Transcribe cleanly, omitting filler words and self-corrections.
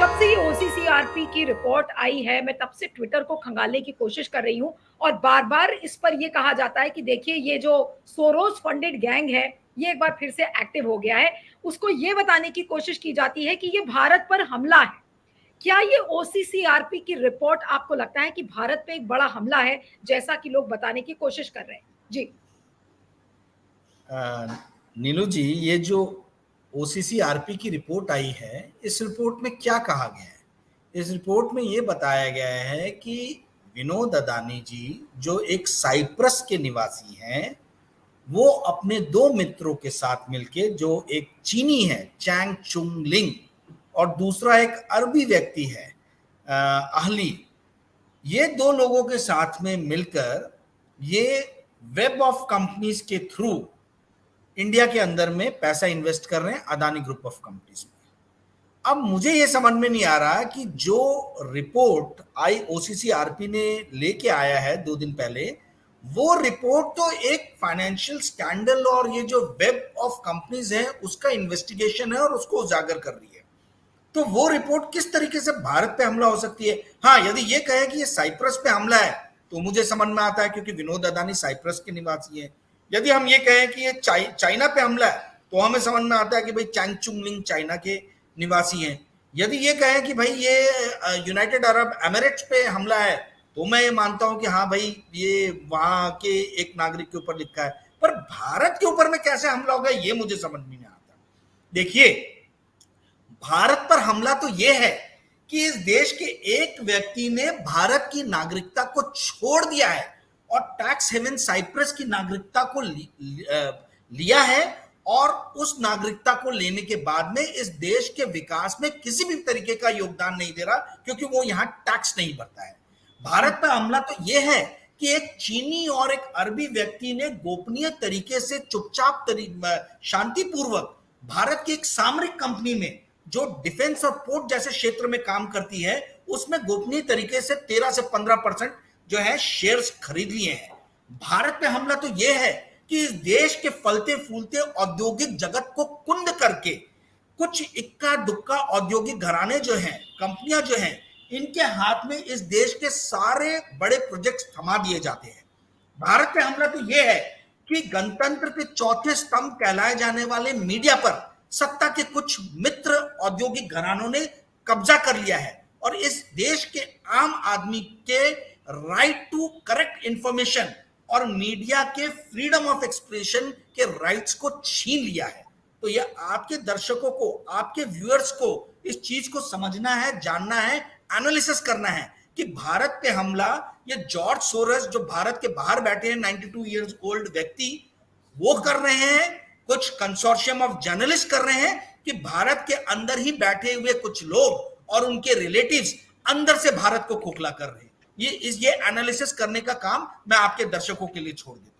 जब से ये ओसीसीआरपी की रिपोर्ट आई है, मैं तब से ट्विटर को खंगालने की कोशिश कर रही हूँ और बार-बार इस पर ये कहा जाता है कि देखिए ये जो सोरोस फंडेड गैंग है, ये एक बार फिर से एक्टिव हो गया है। उसको ये बताने की कोशिश की जाती है कि ये भारत पर हमला है। क्या ये ओसीसीआरपी की रिपोर्ट आपको लगता है कि भारत पे एक बड़ा हमला है, जैसा कि लोग बताने की कोशिश कर रहे हैं? जी। नीलू जी, ये जो ओसीसीआरपी की रिपोर्ट आई है, इस रिपोर्ट में क्या कहा गया है? इस रिपोर्ट में ये बताया गया है कि विनोद अदानी जी, जो एक साइप्रस के निवासी हैं, वो अपने दो मित्रों के साथ मिलके, जो एक चीनी है चैंग चुंग लिंग और दूसरा एक अरबी व्यक्ति है अहली, ये दो लोगों के साथ में मिलकर ये वेब ऑफ कंपनीज के थ्रू इंडिया के अंदर में पैसा इन्वेस्ट कर रहे हैं अदानी ग्रुप ऑफ कंपनीज में। अब मुझे ये समझ में नहीं आ रहा कि जो रिपोर्ट ओसीसीआरपी ने लेके आया है 2 दिन पहले, वो रिपोर्ट तो एक फाइनेंशियल स्कैंडल और ये जो वेब ऑफ कंपनीज है उसका इन्वेस्टिगेशन है और उसको उजागर कर रही है। तो वो रिपोर्ट किस तरीके से भारत पे हमला हो सकती है? हाँ, यदि ये कहे कि ये साइप्रस पे हमला है तो मुझे समझ में आता है, क्योंकि विनोद अदानी साइप्रस के निवासी है। यदि हम ये कहें कि ये चाइना पे हमला है तो हमें समझ में आता है कि भाई चैंग चुंग लिंग चाइना के निवासी हैं। यदि ये कहें कि भाई ये यूनाइटेड अरब एमिरेट्स पे हमला है तो मैं ये मानता हूं कि हाँ भाई ये वहां के एक नागरिक के ऊपर लिखा है। पर भारत के ऊपर में कैसे हमला होगा ये मुझे समझ में नहीं आता। देखिए, भारत पर हमला तो यह है कि इस देश के एक व्यक्ति ने भारत की नागरिकता को छोड़ दिया है और टैक्स हेवन साइप्रस की नागरिकता को लिया है और उस नागरिकता को लेने के बाद में इस देश के विकास में किसी भी तरीके का योगदान नहीं दे रहा, क्योंकि वो यहां टैक्स नहीं भरता है। भारत पर हमला तो यह है कि एक चीनी और एक अरबी व्यक्ति ने गोपनीय तरीके से चुपचाप शांतिपूर्वक भारत की एक सामरिक कंपनी में, जो डिफेंस और पोर्ट जैसे क्षेत्र में काम करती है, उसमें गोपनीय तरीके से 13 से 15% जो है शेयर्स खरीद लिए हैं। भारत पे हमला तो यह है कि इस देश के फलते फूलते औद्योगिक जगत को कुंद करके कुछ इक्का दुक्का औद्योगिक घराने जो हैं, कंपनियां जो हैं, इनके हाथ में इस देश के सारे बड़े प्रोजेक्ट्स थमा दिए जाते हैं। भारत पे हमला तो यह है कि गणतंत्र के चौथे स्तंभ कहलाए जाने वाले मीडिया पर सत्ता के कुछ मित्र औद्योगिक घरानों ने कब्जा कर लिया है और इस देश के आम आदमी के राइट टू करेक्ट इंफॉर्मेशन और मीडिया के फ्रीडम ऑफ एक्सप्रेशन के राइट्स को छीन लिया है। तो यह आपके दर्शकों को, आपके व्यूअर्स को इस चीज को समझना है, जानना है, एनालिसिस करना है कि भारत पे हमला ये जॉर्ज सोरस, जो भारत के बाहर बैठे हैं 92 ईयर्स ओल्ड व्यक्ति, वो कर रहे हैं। कुछ कंसोर्शियम ऑफ जर्नलिस्ट कर रहे हैं कि भारत के अंदर ही बैठे हुए कुछ लोग और उनके रिलेटिव्स अंदर से भारत को खोखला कर रहे हैं। ये एनालिसिस करने का काम मैं आपके दर्शकों के लिए छोड़ देता हूं।